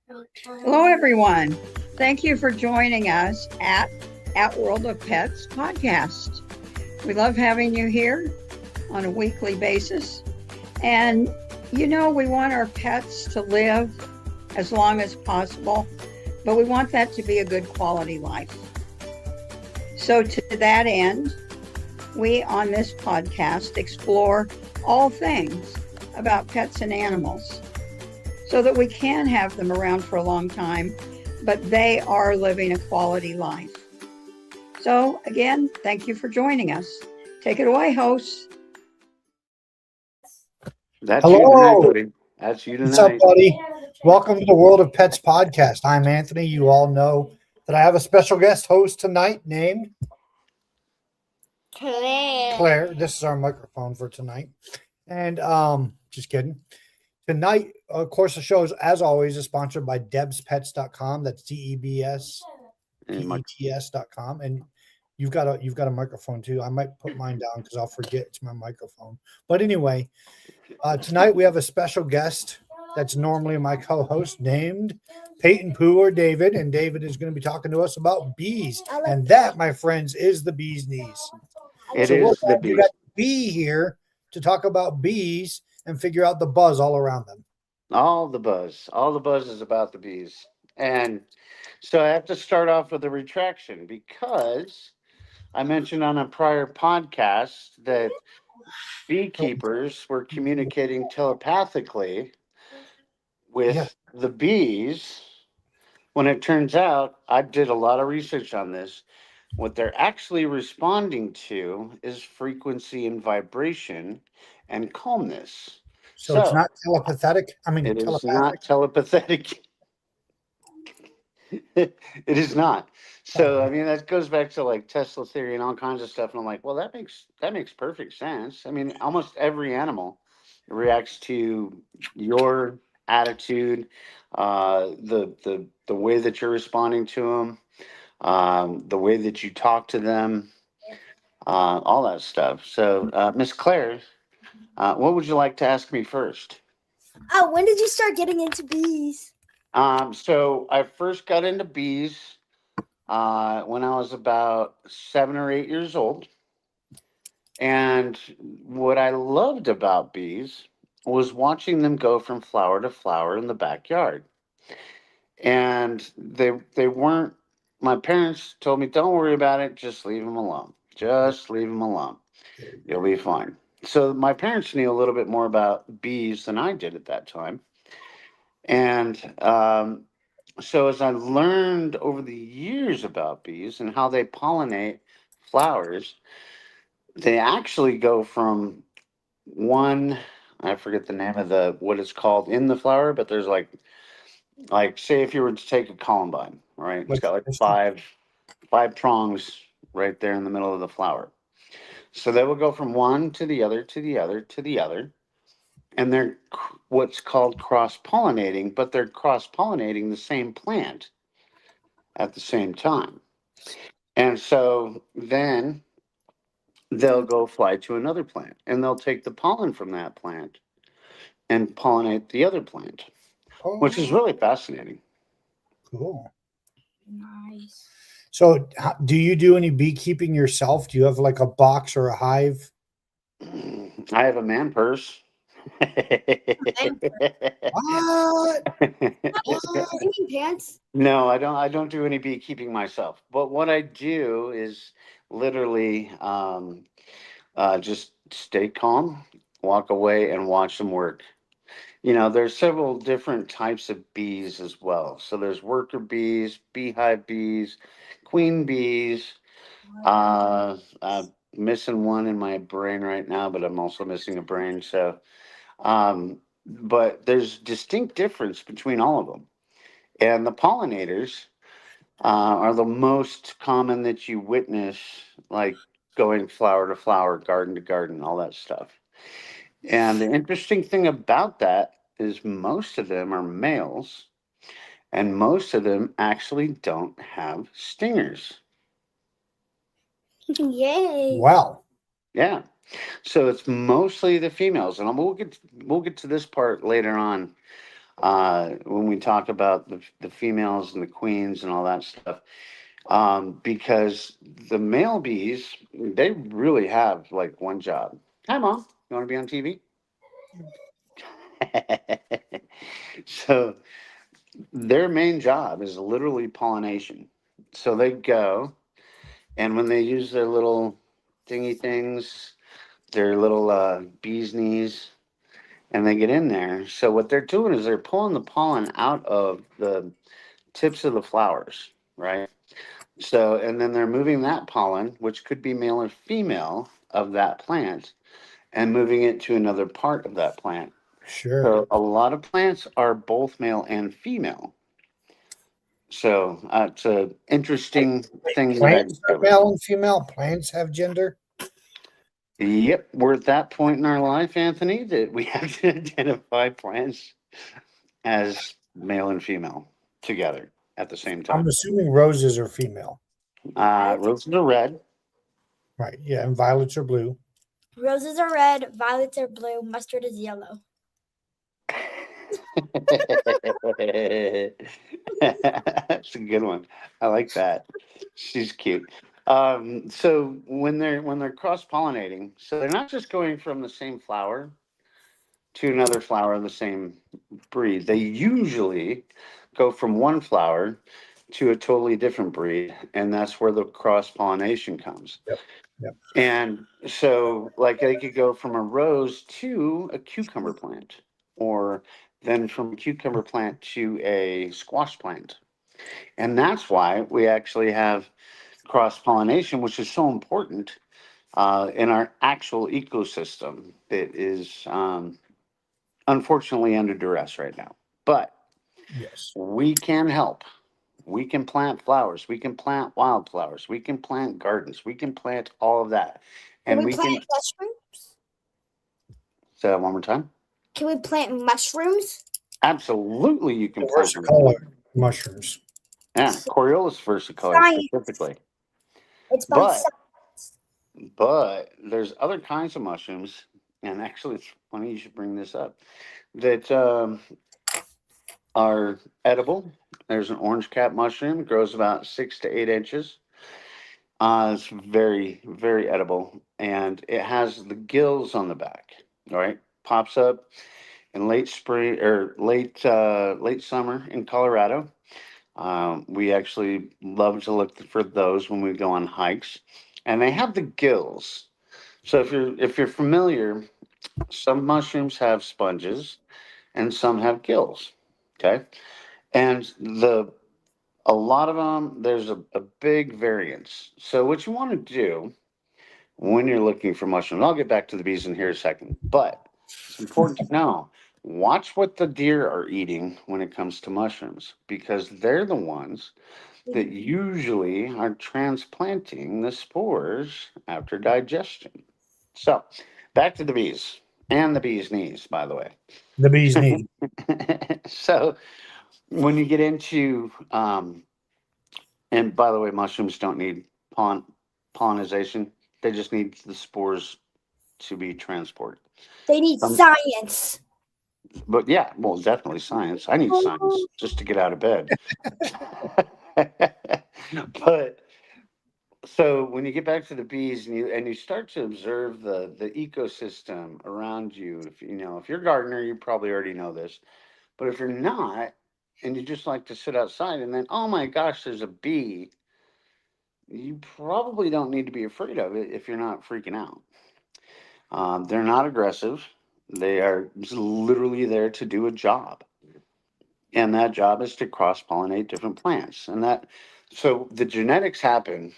Hello, everyone. Thank you for joining us at World of Pets podcast. We love having you here on a weekly basis. And we want our pets to live as long as possible, but we want that to be a good quality life. So, to that end, we on this podcast explore all things about pets and animals so that we can have them around for a long time, but they are living a quality life. So, again, thank you for joining us. Take it away, hosts. That's you tonight, Hello. buddy. That's you What's up, tonight. buddy? Welcome to the World of Pets podcast. I'm Anthony. You all know that I have a special guest host tonight named Claire. This is our microphone for tonight. And just kidding. Tonight, of course, the show is, as always, is sponsored by debspets.com. That's DEBSPETS.com. And you've got a microphone too. I might put mine down because I'll forget it's my microphone. But anyway, tonight we have a special guest that's normally my co-host named Peyton Pooh or David, and David is going to be talking to us about bees, and that, my friends, is the bee's knees. It So we're is the glad you bees. got Bee here to talk about bees and figure out the buzz all around them. All the buzz. All the buzz is about the bees. And so I have to start off with a retraction because I mentioned on a prior podcast that beekeepers were communicating telepathically Yeah. with the bees when it turns out I did a lot of research on this. What they're actually responding to is frequency and vibration and calmness. So it's So not telepathetic. I mean, it is telepathic. not telepathic. It is not. So I Oh, mean that goes back to like Tesla theory and all kinds of stuff. And I'm like, well, that makes perfect sense. I mean, almost every animal reacts to your attitude, the way that you're responding to them, the way that you talk to them, all that stuff. So, Miss Claire, what would you like to ask me first? Oh, when did you start getting into bees? So I first got into bees when I was about 7 or 8 years old. And what I loved about bees was watching them go from flower to flower in the backyard. And they weren't, my parents told me, don't worry about it, just leave them alone. Just leave them alone. there you You'll go. be fine. So my parents knew a little bit more about bees than I did at that time. And so as I learned over the years about bees and how they pollinate flowers, they actually go from one, I forget the name of the what it's called in the flower, but there's like say if you were to take a columbine, right? It's Like got like Misty. five prongs right there in the middle of the flower. So they will go from one to the other to the other to the other, and they're what's called cross pollinating, but they're cross pollinating the same plant at the same time. And so then they'll go fly to another plant and they'll take the pollen from that plant and pollinate the other plant, which is Oh, really fascinating. cool. Nice. So, do you do any beekeeping yourself? Do you have like a box or a hive? I have a man purse. What? What? Singing pants? No, I don't do any beekeeping myself. But what I do is literally just stay calm, walk away, and watch them work. There's several different types of bees as well. So there's worker bees, beehive bees, queen bees. I'm missing one in my brain right now, but I'm also missing a brain. So, but there's distinct difference between all of them. And the pollinators are the most common that you witness, like going flower to flower, garden to garden, all that stuff. And the interesting thing about that is most of them are males, and most of them actually don't have stingers. Yay. Wow. Yeah. So it's mostly the females, and we'll get to this part later on. when we talk about the females and the queens and all that stuff, because the male bees, they really have like one job. Hi, Mom. You want to be on TV? So their main job is literally pollination. So they go, and when they use their little thingy things, their little bee's knees, and they get in there. So what they're doing is they're pulling the pollen out of the tips of the flowers, right? So, and then they're moving that pollen, which could be male or female of that plant, and moving it to another part of that plant. Sure. So, a lot of plants are both male and female. So, it's a interesting thing that I Plants are discovered. male and female. Plants have gender. Yep, we're at that point in our life, Anthony, that we have to identify plants as male and female together at the same I'm time. assuming roses are female. Roses are red. Right. Yeah. And violets are blue. Roses are red, violets are blue, mustard is yellow. That's a good one. I like that. She's cute. So when they're cross pollinating, so they're not just going from the same flower to another flower of the same breed. They usually go from one flower to a totally different breed, and that's where the cross pollination comes. Yep. Yep. And so, like, they could go from a rose to a cucumber plant, or then from a cucumber plant to a squash plant. And that's why we actually have cross pollination, which is so important in our actual ecosystem that is unfortunately under duress right now. But Yes. we can help. We can plant flowers. We can plant wildflowers. We can plant gardens. We can plant all of that. Can And we we plant can mushrooms? say that one more time. Can we plant mushrooms? Absolutely, you can plant them. Versicolor mushrooms. Yeah, Coriolis versicolor Science. specifically. It's by But science. but there's other kinds of mushrooms, and actually, it's funny you should bring this up. That are edible. There's an orange cap mushroom. It grows about 6 to 8 inches. It's very, very edible, and it has the gills on the back. All right, pops up in late spring or late summer in Colorado. We actually love to look for those when we go on hikes, and they have the gills. So if you're familiar, some mushrooms have sponges, and some have gills. Okay, and the a lot of them there's a big variance. So what you want to do when you're looking for mushrooms. I'll get back to the bees in here in a second, but it's important to know watch what the deer are eating when it comes to mushrooms because they're the ones that usually are transplanting the spores after digestion. So, back to the bees and the bee's knees, by the way. The bee's knee. So, when you get into, and by the way, mushrooms don't need pollinization, they just need the spores to be transported. They need science. But yeah, well, definitely science. I need science just to get out of bed. But so when you get back to the bees and you start to observe the ecosystem around you, if you're a gardener, you probably already know this. But if you're not, and you just like to sit outside and then, oh my gosh, there's a bee, you probably don't need to be afraid of it if you're not freaking out. They're not aggressive. They are just literally there to do a job. And that job is to cross pollinate different plants. So the genetics happen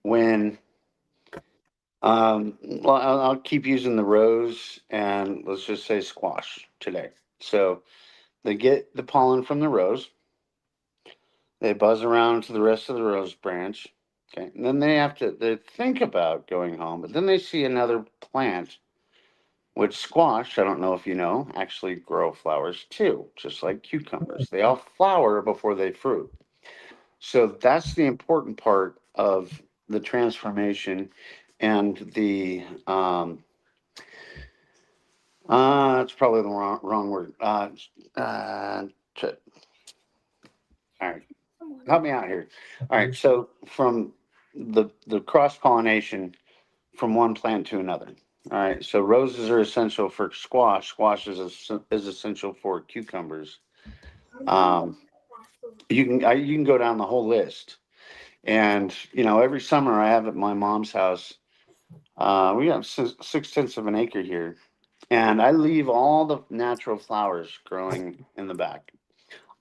when, well, I'll keep using the rose and let's just say squash today. So they get the pollen from the rose, they buzz around to the rest of the rose branch. Okay. And then they think about going home, but then they see another plant. Which squash, I don't know if you know, actually grow flowers too, just like cucumbers. They all flower before they fruit. So that's the important part of the transformation and the That's probably the wrong word. All right, help me out here. All right, so from the cross pollination from one plant to another. All right, so roses are essential for squash. Squash is essential for cucumbers. Um, you can go down the whole list, and every summer I have at my mom's house. We have 6/10 of an acre here, and I leave all the natural flowers growing in the back,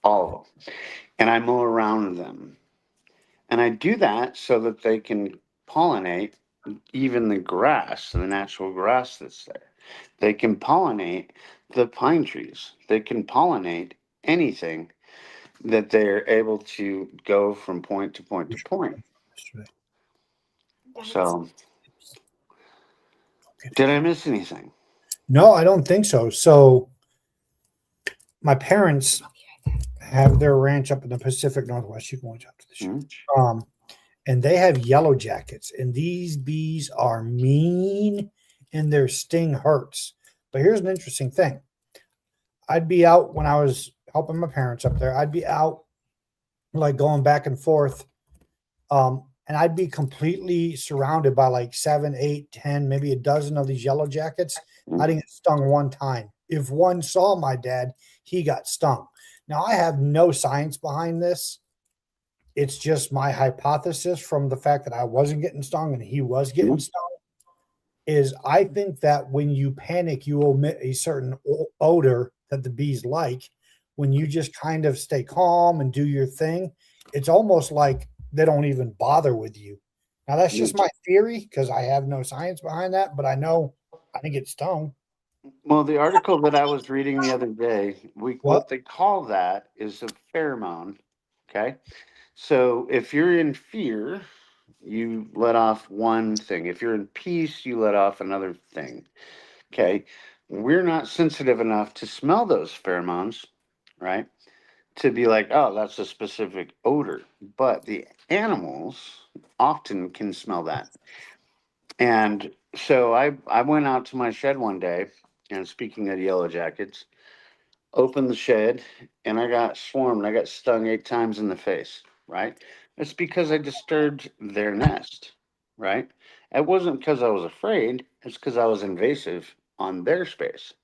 all of them, and I mow around them. And I do that so that they can pollinate even the grass, the natural grass that's there. They can pollinate the pine trees. They can pollinate anything that they're able to go from point to point to point. So, did I miss anything? No, I don't think so. So my parents have their ranch up in the Pacific Northwest. You can watch out to the show. And they have yellow jackets, and these bees are mean, and their sting hurts. But here's an interesting thing: I'd be out when I was helping my parents up there. I'd be out like going back and forth, and I'd be completely surrounded by like 7, 8, 10, maybe a dozen of these yellow jackets. I didn't get stung one time. If one saw my dad, he got stung. Now I have no science behind this. It's just my hypothesis from the fact that I wasn't getting stung and he was getting stung. Is I think that when you panic, you emit a certain odor that the bees like. When you just kind of stay calm and do your thing, it's almost like they don't even bother with you. Now that's just my theory because I have no science behind that, but I know I didn't get stung. Well, the article that I was reading the other day, what What? they call that is a pheromone. Okay. So if you're in fear, you let off one thing. If you're in peace, you let off another thing. Okay. We're not sensitive enough to smell those pheromones, right? To be like, oh, that's a specific odor. But the animals often can smell that. And so I went out to my shed one day, and speaking of yellow jackets, opened the shed, and I got swarmed. I got stung 8 times in the face, right? It's because I disturbed their nest, right? It wasn't because I was afraid, it's because I was invasive on their space.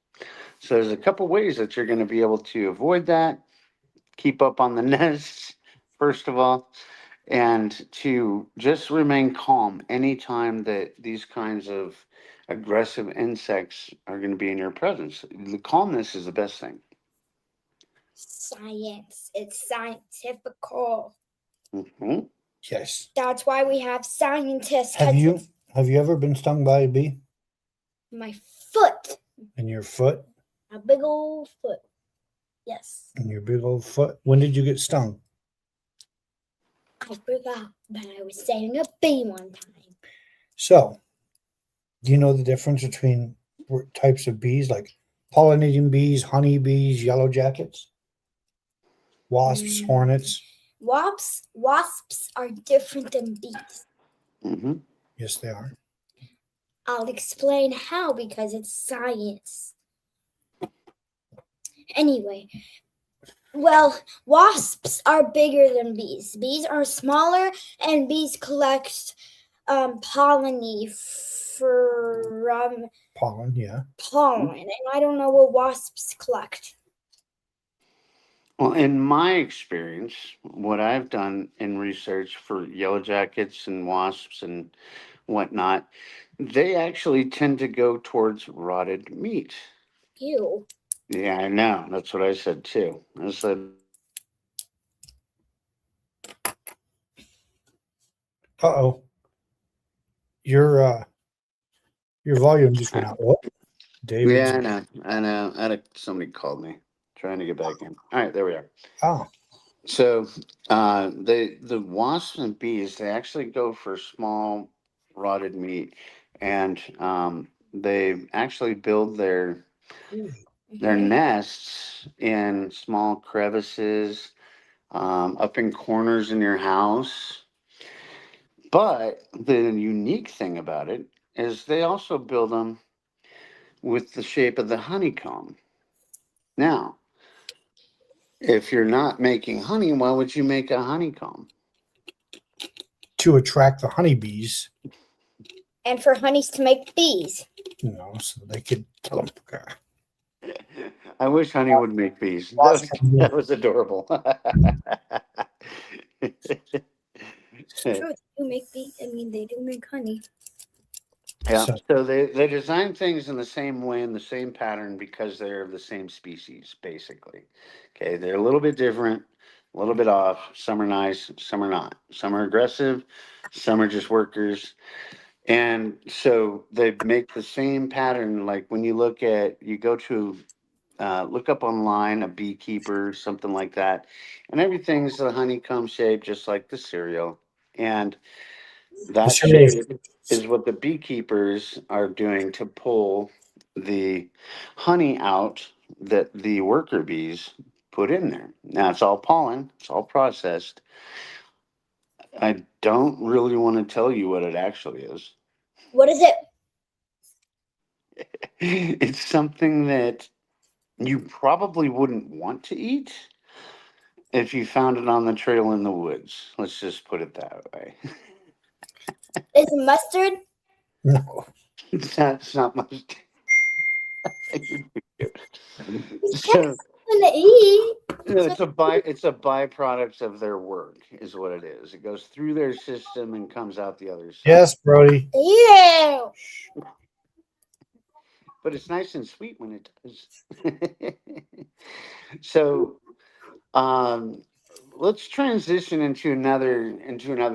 So there's a couple ways that you're going to be able to avoid that, keep up on the nests, first of all, and to just remain calm anytime that these kinds of aggressive insects are going to be in your presence. The calmness is the best thing. Science. It's scientifical. Hmm. Yes. That's why we have scientists. Have you ever been stung by a bee? My foot. In your foot? A big old foot. Yes. In your big old foot? When did you get stung? I forgot, but I was saving a bee one time. So, do you know the difference between types of bees, like pollinating bees, honey bees, yellow jackets, wasps, hornets? Wasps are different than bees. Hmm. Yes, they are. I'll explain how because it's science. Anyway, well, wasps are bigger than bees. Bees are smaller, and bees collect pollen from Pollen, yeah. pollen. And I don't know what wasps collect. Well, in my experience, what I've done in research for yellow jackets and wasps and whatnot, they actually tend to go towards rotted meat. Ew. Yeah, I know. That's what I said too. I said, Uh-oh. Your volume just went out. Oh, David's. yeah, I know. I know. Somebody called me trying to get back in. All right, there we are. Oh, So, the wasps and bees, they actually go for small rotted meat, and they actually build their nests in small crevices, up in corners in your house. But the unique thing about it is they also build them with the shape of the honeycomb. Now, if you're not making honey, why would you make a honeycomb? To attract the honeybees, And for honeys to make bees. so they could kill them. I wish honey would make bees. That was adorable. It's true. They do make bees. I mean, they do make honey. Yeah, So, so they design things in the same way, in the same pattern, because they're of the same species, basically. Okay, they're a little bit different, a little bit off. Some are nice, some are not. Some are aggressive, some are just workers. And so they make the same pattern. Like when you go to look up online a beekeeper, something like that, and everything's a honeycomb shape, just like the cereal. And the that cereal shape is what the beekeepers are doing to pull the honey out that the worker bees put in there. Now it's all pollen, it's all processed. I don't really want to tell you what it actually is. What is it? It's something that you probably wouldn't want to eat if you found it on the trail in the woods. Let's just put it that way. Is it mustard? No. That's not much. It's So something to eat. it's a byproduct of their work, is what it is. It goes through their system and comes out the other side. Yes, Brody. Ew. But it's nice and sweet when it does. So let's transition into another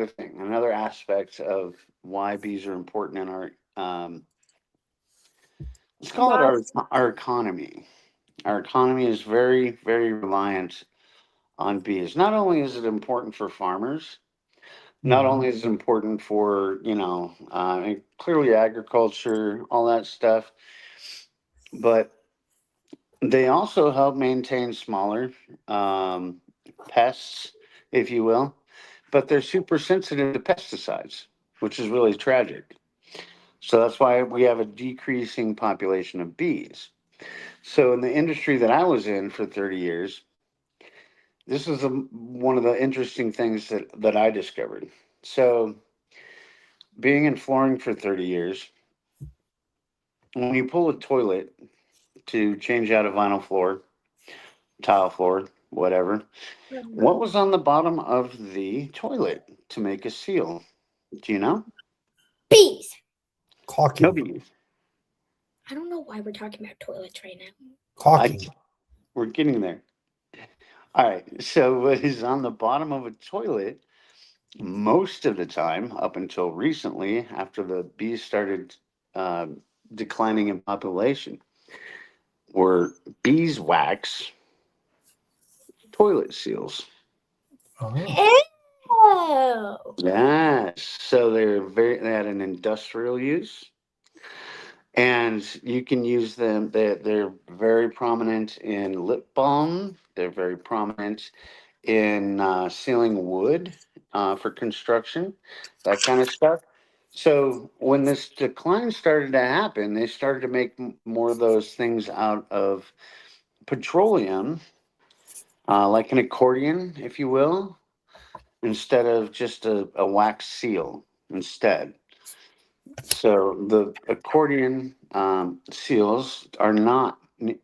thing, another aspect of why bees are important in our let's call it our economy. Our economy is very, very reliant on bees. Not only is it important for farmers, not only is it important for, clearly agriculture, all that stuff, but they also help maintain smaller pests, if you will. But they're super sensitive to pesticides, which is really tragic. So that's why we have a decreasing population of bees. So in the industry that I was in for 30 years, this is one of the interesting things that I discovered. So being in flooring for 30 years, when you pull a toilet to change out a vinyl floor, tile floor, whatever, what was on the bottom of the toilet to make a seal? Do you know? Bees. Caulking. No bees. I don't know why we're talking about toilets right now. Caulking. We're getting there. All right. So what is on the bottom of a toilet most of the time, up until recently, after the bees started uh, declining in population, were beeswax toilet seals. Oh. Ew. Yes. So they had an industrial use. And you can use them. They're very prominent in lip balm. They're very prominent in sealing wood for construction, that kind of stuff. So when this decline started to happen, they started to make more of those things out of petroleum, like an accordion, if you will, instead of just a wax seal instead. So the accordion seals are not. You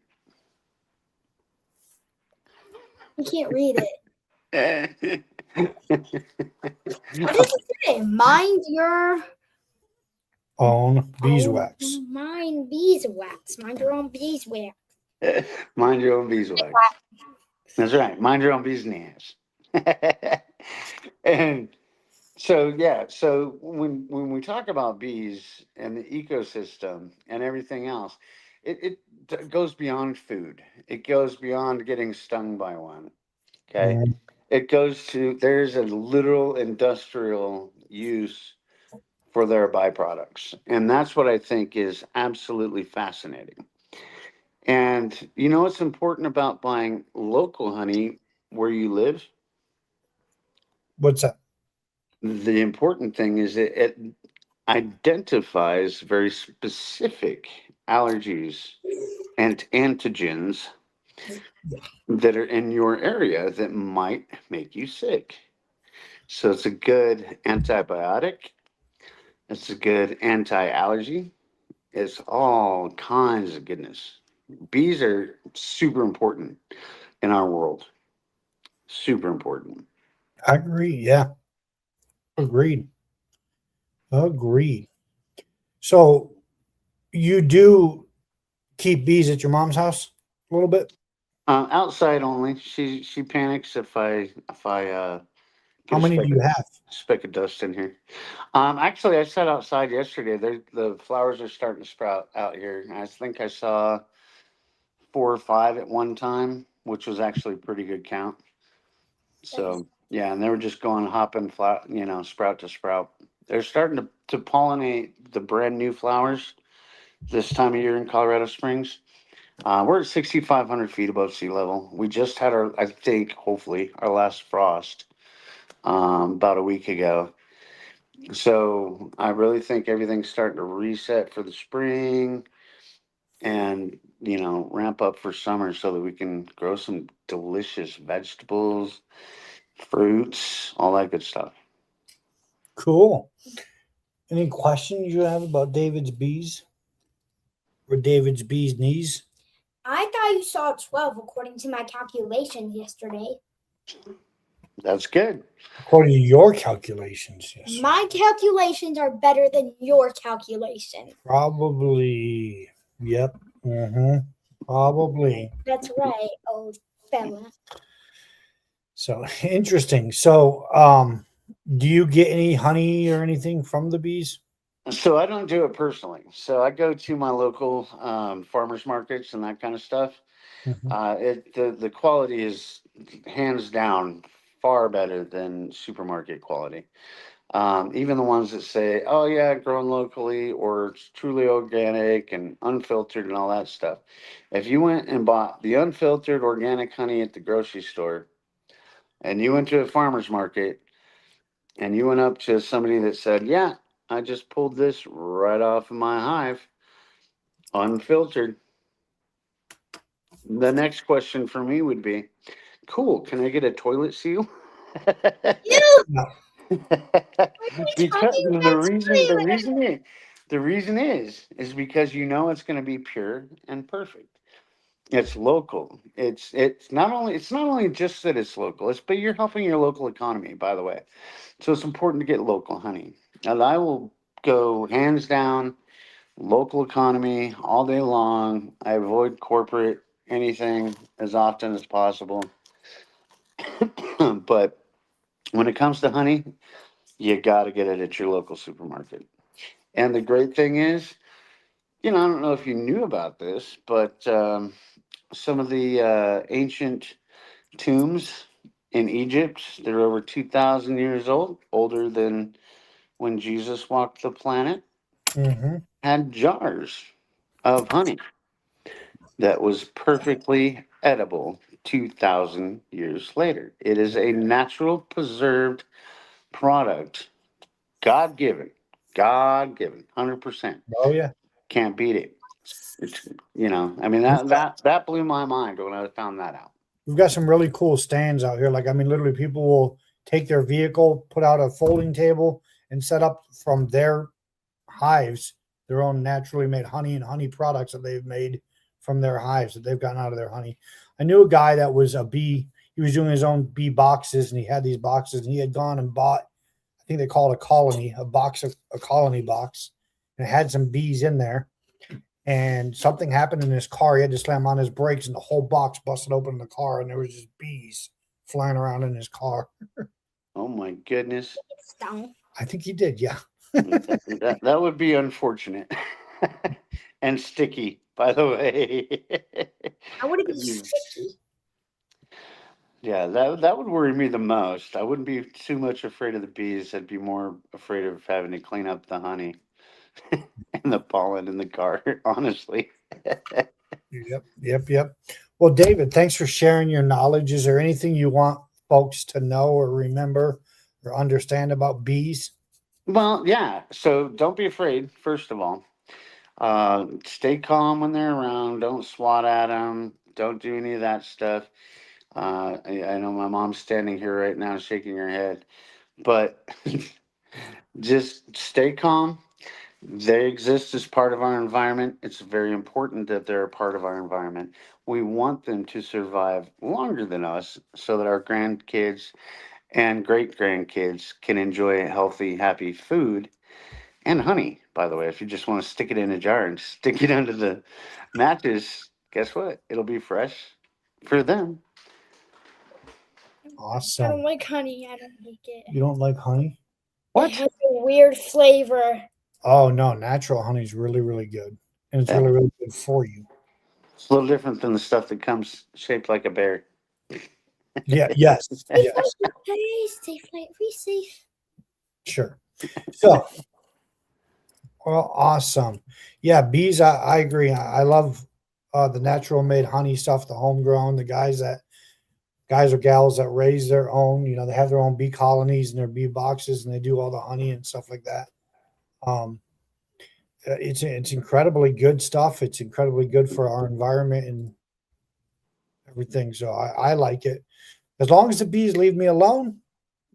can't read it. What Mind does it say? Mind your Own beeswax. Mind beeswax. Mind your own beeswax. your own beeswax. That's right. Mind your own business. And so yeah, so when we talk about bees and the ecosystem and everything else, it goes beyond food. It goes beyond getting stung by one. Okay. Mhm. It goes to there's a literal industrial use for their byproducts. And that's what I think is absolutely fascinating. And you know what's important about buying local honey where you live? What's that? The important thing is it identifies very specific allergies and antigens that are in your area that might make you sick. So it's a good antibiotic. It's a good anti-allergy. It's all kinds of goodness. Bees are super important in our world. Super important. I agree. Yeah. Agreed. Agreed. So you do keep bees at your mom's house a little bit? Outside only. She panics if I How get a many do you have? speck of dust in here. Actually, I sat outside yesterday. The flowers are starting to sprout out here. I think I saw 4 or 5 at one time, which was actually a pretty good count. So yeah, and they were just going hopping flat, sprout to sprout. They're starting to pollinate the brand new flowers this time of year in Colorado Springs. We're at 6,500 feet above sea level. We just had our, I think, hopefully, our last frost about a week ago. So I really think everything's starting to reset for the spring and, ramp up for summer so that we can grow some delicious vegetables, fruits, all that good stuff. Cool. Any questions you have about David's bees or David's bees knees? I thought you saw 12 according to my calculations yesterday. That's good. According to your calculations, yes. My calculations are better than your calculations. Probably. Yep. Probably. That's right, old fella. So interesting. So, do you get any honey or anything from the bees? So I don't do it personally. So I go to my local farmers markets and that kind of stuff. Mhm. The quality is hands down far better than supermarket quality. Even the ones that say, "Oh yeah, grown locally" or "It's truly organic and unfiltered" and all that stuff. If you went and bought the unfiltered organic honey at the grocery store, and you went to a farmer's market, and you went up to somebody that said, "Yeah, I just pulled this right off of my hive, unfiltered," the next question for me would be, "Cool, can I get a toilet seal?" No. Because the reason is because it's going to be pure and perfect. It's local. It's not only just that it's local. But you're helping your local economy, by the way. So it's important to get local honey. And I will go hands down local economy all day long. I avoid corporate anything as often as possible. But when it comes to honey, you got to get it at your local supermarket. And the great thing is, I don't know if you knew about this, but some of the ancient tombs in Egypt, they're over 2,000 years old, older than when Jesus walked the planet, Mm-hmm. had jars of honey that was perfectly edible 2,000 years later. It is a natural preserved product, God given, 100%. Oh yeah. Can't beat it. It's, I mean, that blew my mind when I found that out. We've got some really cool stands out here. Like, I mean, literally, people will take their vehicle, put out a folding table, and set up from their hives their own naturally made honey and honey products that they've made from their hives that they've gotten out of their honey. I knew a guy that was a bee. He was doing his own bee boxes, and he had these boxes, and he had gone and bought, I think they call it a colony, a colony box, and it had some bees in there. And something happened in his car. He had to slam on his brakes, and the whole box busted open in the car, and there was just bees flying around in his car. Oh my goodness. Stung. I think he did, yeah. That would be unfortunate. And sticky, by the way. I would be sticky. Yeah, that would worry me the most. I wouldn't be too much afraid of the bees. I'd be more afraid of having to clean up the honey and the pollen in the car, honestly. Yep. Well, David, thanks for sharing your knowledge. Is there anything you want folks to know or remember or understand about bees? Well, yeah. So don't be afraid, first of all. Stay calm when they're around. Don't swat at them. Don't do any of that stuff. I know my mom's standing here right now shaking her head, but just stay calm. They exist as part of our environment. It's very important that they're a part of our environment. We want them to survive longer than us so that our grandkids and great grandkids can enjoy healthy, happy food and honey. By the way, if you just want to stick it in a jar and stick it under the mattress, guess what? It'll be fresh for them. I don't Awesome. like honey. I don't like it. You don't like honey? It has a weird flavor. Oh no, natural honey is really, really good, and it's Yeah. really, really good for you. It's a little different than the stuff that comes shaped like a bear. Yeah. Yes. Yes. Be safe. Sure. So, well, awesome. Yeah, bees. I agree. I love the natural made honey stuff, the homegrown. The guys or gals that raise their own. You know, they have their own bee colonies and their bee boxes, and they do all the honey and stuff like that. Um, it's incredibly good stuff. It's incredibly good for our environment and everything. So I like it. As long as the bees leave me alone,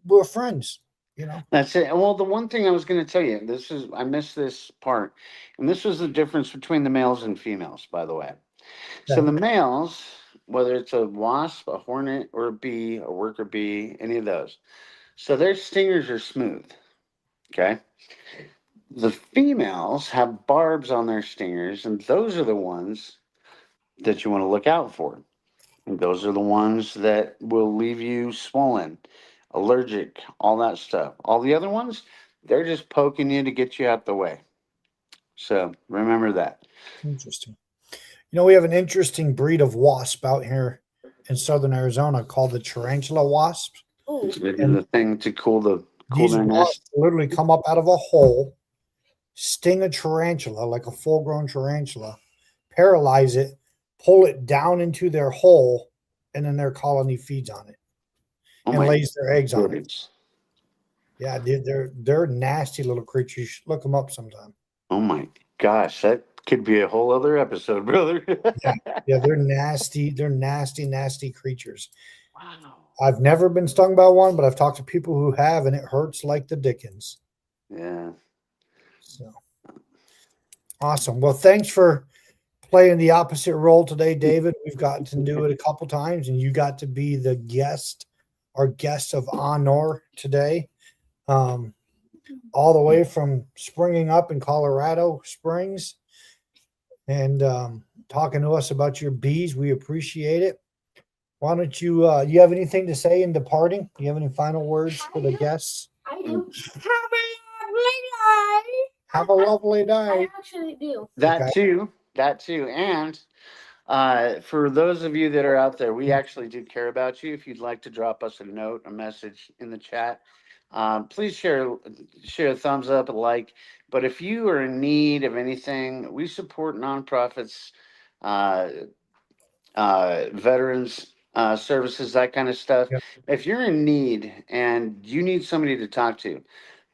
we're friends. You know. That's it. Well, the one thing I was going to tell you, I missed this part, and this was the difference between the males and females, by the way. So Okay. the males, whether it's a wasp, a hornet, or a bee, a worker bee, any of those, so their stingers are smooth. Okay. The females have barbs on their stingers, and those are the ones that you want to look out for. And those are the ones that will leave you swollen, allergic, all that stuff. All the other ones, they're just poking you to get you out the way. So remember that. Interesting. You know, we have an interesting breed of wasp out here in southern Arizona called the tarantula wasp. Ooh. And the thing to cool These their wasps nest. literally come up out of a hole, sting a tarantula like a full-grown tarantula, paralyze it, pull it down into their hole, and then their colony feeds on it Oh and my lays their eggs on it. goodness. Yeah, they're nasty little creatures. You should look them up sometime. Oh my gosh, that could be a whole other episode, brother. Yeah, they're nasty. They're nasty, nasty creatures. Wow. I've never been stung by one, but I've talked to people who have, and it hurts like the dickens. Yeah. So awesome. Well, thanks for playing the opposite role today, David. We've gotten to do it a couple times, and you got to be the guest, our guest of honor today. All the way from springing up in Colorado Springs and talking to us about your bees. We appreciate it. Why don't you have anything to say in departing? Do you have any final words for the guests? I do. Have a lovely I day. actually do. That Okay. too. That too. And for those of you that are out there, we actually do care about you. If you'd like to drop us a note, a message in the chat, please share a thumbs up, a like. But if you are in need of anything, we support nonprofits, uh, veterans services, that kind of stuff. Yep. If you're in need and you need somebody to talk to,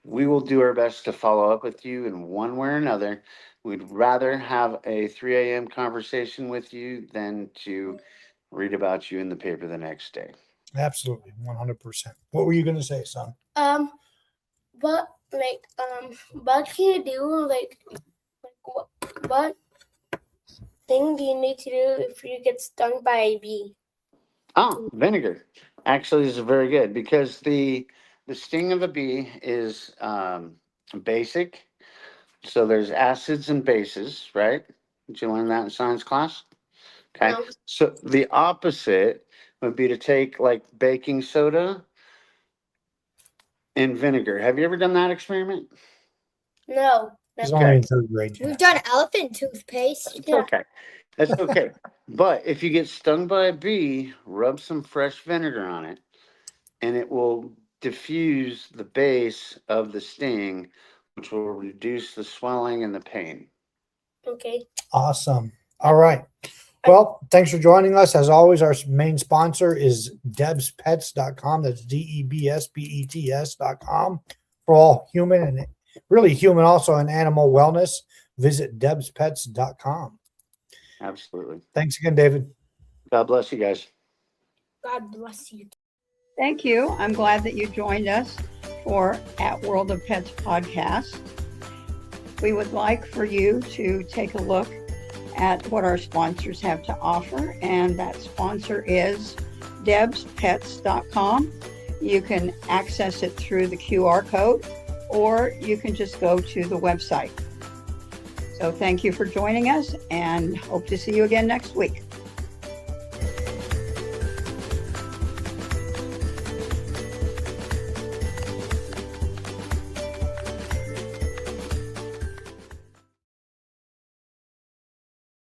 we will do our best to follow up with you in one way or another. We'd rather have a 3 a.m. conversation with you than to read about you in the paper the next day. Absolutely. 100%. What were you going to say, son? What what can you do? Like what thing do you need to do if you get stung by a bee? Vinegar actually is very good because the sting of a bee is basic. So there's acids and bases, right? Did you learn that in science class? Okay. No. So the opposite would be to take like baking soda and vinegar. Have you ever done that experiment? No. He's Never. only in third grade. We've done elephant toothpaste. It's okay. That's okay. But if you get stung by a bee, rub some fresh vinegar on it, and it will diffuse the base of the sting, which will reduce the swelling and the pain. Okay. Awesome. All right. Well, thanks for joining us. As always, our main sponsor is debspets.com. That's DEBSPETS.com for all human and really human also and animal wellness. visit debspets.com. Absolutely. Thanks again, David. God bless you guys. God bless you. Thank you. I'm glad that you joined us for At World of Pets podcast. We would like for you to take a look at what our sponsors have to offer, and that sponsor is debspets.com. You can access it through the QR code, or you can just go to the website. So thank you for joining us, and hope to see you again next week.